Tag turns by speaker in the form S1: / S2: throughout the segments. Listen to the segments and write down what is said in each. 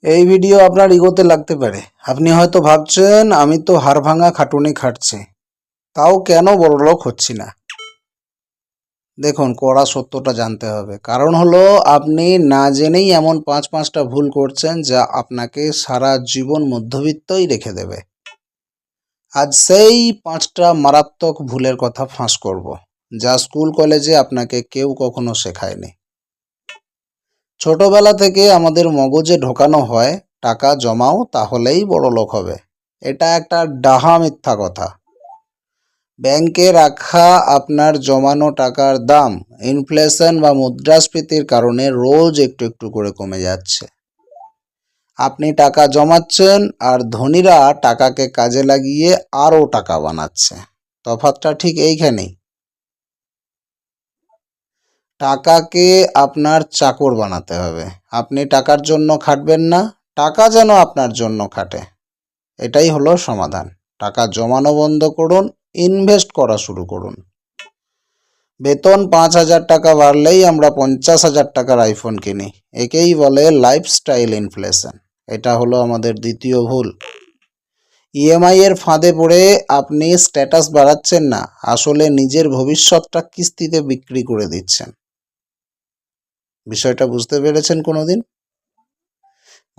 S1: এই ভিডিও আপনার ইগোতে লাগতে পারে। আপনি হয়তো ভাবছেন আমি তো হাড় ভাঙা খাটুনি খাটছি, তাও কেন বড়লোক হচ্ছি না। দেখুন, কড়া সত্যটা জানতে হবে। কারণ হলো আপনি না জেনেই এমন পাঁচটা ভুল করছেন যা আপনাকে সারা জীবন মধ্যবিত্তই রেখে দেবে। আজ সেই 5টা মারাত্মক ভুলের কথা ফাঁস করব, যা স্কুল কলেজে আপনাকে কেউ কখনো শেখায়নি। ছোটবেলা থেকে আমাদের মগজে ঢোকানো হয় টাকা জমাও তাহলেই বড়লোক হবে। এটা একটা ডাহা মিথ্যা কথা। ব্যাংকে রাখা আপনার জমানো টাকার দাম ইনফ্লেশন বা মুদ্রাস্ফীতির কারণে রোজ একটু একটু করে কমে যাচ্ছে। আপনি টাকা জমাচ্ছেন আর ধনীরা টাকাকে কাজে লাগিয়ে আরও টাকা বানাচ্ছে। তফাৎটা ঠিক এইখানেই। টাকাকে আপনার চাকর বানাতে হবে। আপনি টাকার জন্য খাটবেন না, টাকা যেন আপনার জন্য খাটে। এটাই হলো সমাধান। টাকা জমানো বন্ধ করুন, ইনভেস্ট করা শুরু করুন। বেতন 5,000 টাকা বাড়লেই আমরা 50,000 টাকার আইফোন কিনি। একেই বলে লাইফস্টাইল ইনফ্লেশন। এটা হলো আমাদের দ্বিতীয় ভুল। ইএমআই এর ফাঁদে পড়ে আপনি স্ট্যাটাস বাড়াচ্ছেন না, আসলে নিজের ভবিষ্যৎটা কিস্তিতে বিক্রি করে দিচ্ছেন। বিষয়টা বুঝতে পেরেছেন কোনোদিন?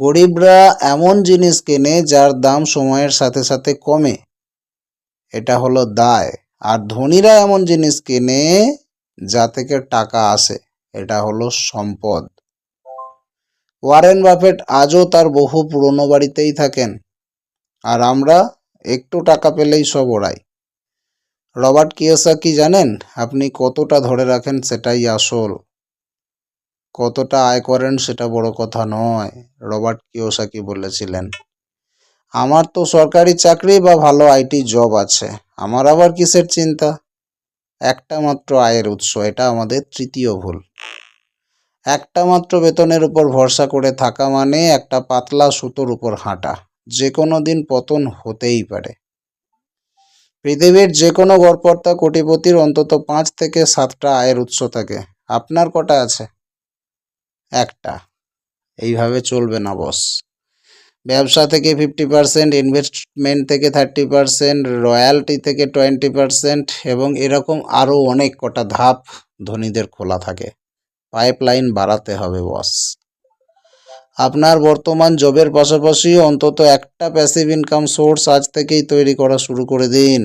S1: গরিবরা এমন জিনিস কেনে যার দাম সময়ের সাথে সাথে কমে, এটা হলো দায়। আর ধনীরা এমন জিনিস কেনে যা থেকে টাকা আসে, এটা হলো সম্পদ। ওয়ারেন বাফেট আজও তার বহু পুরনো বাড়িতেই থাকেন, আর আমরা একটু টাকা পেলেই সব ওড়াই। রবার্ট কিওসাকি জানেন, আপনি কতটা ধরে রাখেন সেটাই আসল, কতটা আয় করেন সেটা বড় কথা নয়। রবার্ট কিওসাকি বলেছিলেন, আমার তো সরকারি চাকরি বা ভালো আইটি জব আছে, আমার আবার কিসের চিন্তা। একটা মাত্র আয়ের উৎস, এটা আমাদের তৃতীয় ভুল। একটা মাত্র বেতনের উপর ভরসা করে থাকা মানে একটা পাতলা সুতোর উপর হাঁটা। যে কোনো দিন পতন হতেই পারে। পৃথিবীর যে কোনো গড়পড়তা কোটিপতির অন্তত 5 থেকে 7টা আয়ের উৎস থাকে। আপনার কটা আছে? একটা। এইভাবে চলবে না বস। ব্যবসা থেকে 50%, ইনভেস্টমেন্ট থেকে 30%, রয়্যালটি থেকে 20% এবং এরকম আরও অনেক কটা ধাপ ধনীদের খোলা থাকে। পাইপলাইন বাড়াতে হবে বস। আপনার বর্তমান জবের পাশাপাশি অন্তত একটা প্যাসিভ ইনকাম সোর্স আজ থেকেই তৈরি করা শুরু করে দিন।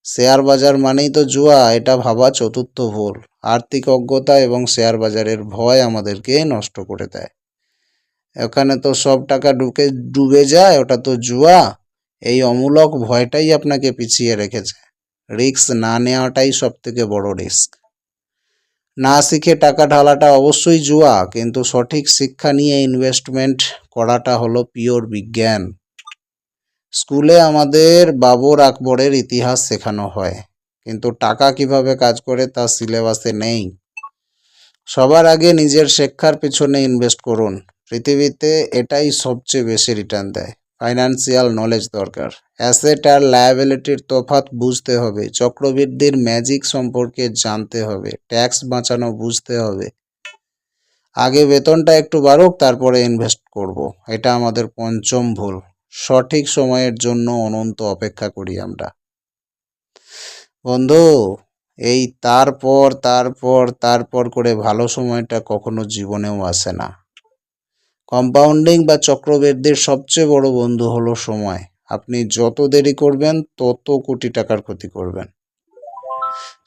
S1: শেয়ার বাজার মানেই তো জুয়া, এটা ভাবা চতুর্থ ভুল। আর্থিক অজ্ঞতা এবং শেয়ার বাজারের ভয় আমাদেরকে নষ্ট করে দেয়। ওখানে তো সব টাকা ডুবে যায়, ওটা তো জুয়া। এই অমূলক ভয়টাই আপনাকে পিছিয়ে রেখেছে। রিস্ক না নেওয়াটাই সব থেকে বড় রিস্ক। না শিখে টাকা ঢালাটা অবশ্যই জুয়া, কিন্তু সঠিক শিক্ষা নিয়ে ইনভেস্টমেন্ট করাটা হলো পিওর বিজ্ঞান। স্কুলে আমাদের বাবর আকবরের ইতিহাস শেখানো হয়, কিন্তু টাকা কিভাবে কাজ করে তা সিলেবাসে নেই। সবার আগে নিজের শিক্ষার পিছনে ইনভেস্ট করুন। পৃথিবীতে এটাই সবচেয়ে বেশি রিটার্ন দেয়। ফাইন্যান্সিয়াল নলেজ দরকার। অ্যাসেট আর লায়াবিলিটির তফাৎ বুঝতে হবে, চক্রবৃদ্ধির ম্যাজিক সম্পর্কে জানতে হবে, ট্যাক্স বাঁচানো বুঝতে হবে। আগে বেতনটা একটু বাড়ুক, তারপরে ইনভেস্ট করব। এটা আমাদের পঞ্চম ভুল। সঠিক সময়ের জন্য অনন্ত অপেক্ষা করি আমরা। বন্ধু, এই তারপর তারপর তারপর করে ভালো সময়টা কখনো জীবনেও আসে না। কম্পাউন্ডিং বা চক্রবৃদ্ধির সবচেয়ে বড় বন্ধু হলো সময়। আপনি যত দেরি করবেন তত কোটি টাকার ক্ষতি করবেন।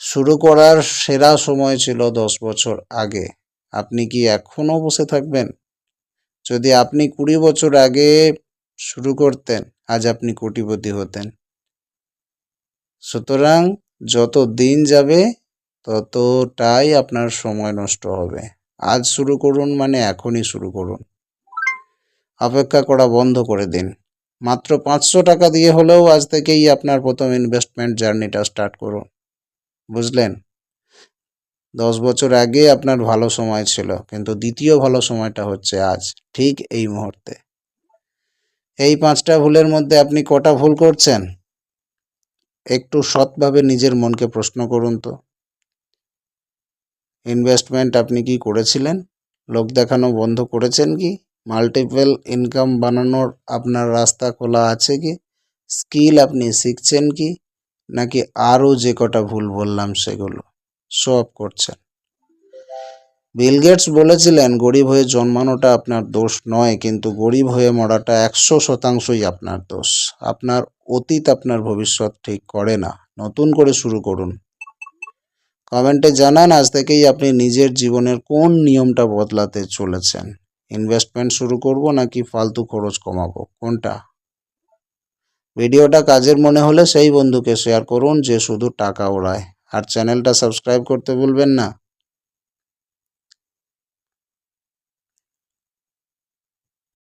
S1: শুরু করার সেরা সময় ছিল 10 বছর আগে। আপনি কি এখনো বসে থাকবেন? যদি আপনি 20 বছর আগে শুরু করতেন, আজ আপনি কোটিপতি হতেন। সুতরাং যত দিন যাবে ততটাই আপনার সময় নষ্ট হবে। আজ শুরু করুন মানে এখনই শুরু করুন। অপেক্ষা করা বন্ধ করে দিন। মাত্র 500 টাকা দিয়ে হলেও আজ থেকেই আপনার প্রথম ইনভেস্টমেন্ট জার্নিটা স্টার্ট করুন। বুঝলেন? 10 বছর আগে আপনার ভালো সময় ছিল, কিন্তু দ্বিতীয় ভালো সময়টা হচ্ছে আজ, ঠিক এই মুহূর্তে। এই 5টা ভুলের মধ্যে আপনি কটা ভুল করছেন? একটু সৎভাবে নিজের মনকে প্রশ্ন করুন তো। ইনভেস্টমেন্ট আপনি কি করেছিলেন? লোক দেখানো বন্ধ করেছেন কি? মাল্টিপল ইনকাম বানানোর আপনার রাস্তা খোলা আছে কি? স্কিল আপনি শিখছেন কি? নাকি আরও যে কটা ভুল বললাম সেগুলো শো অফ করছেন? বিল গেটস বলেছিলেন, গরিব হয়ে জন্মানোটা আপনার দোষ নয়, কিন্তু গরিব হয়ে মরাটা 100%ই আপনার দোষ। আপনার অতীত আপনার ভবিষ্যৎ ঠিক করে না। নতুন করে শুরু করুন। কমেন্টে জানান আজ থেকেই আপনি নিজের জীবনের কোন নিয়মটা বদলাতে চলেছেন। ইনভেস্টমেন্ট শুরু করব নাকি ফালতু খরচ কমাবো, কোনটা? ভিডিওটা কাজের মনে হলে সেই বন্ধুকে শেয়ার করুন যে শুধু টাকা ওড়ায়। আর চ্যানেলটা সাবস্ক্রাইব করতে ভুলবেন না।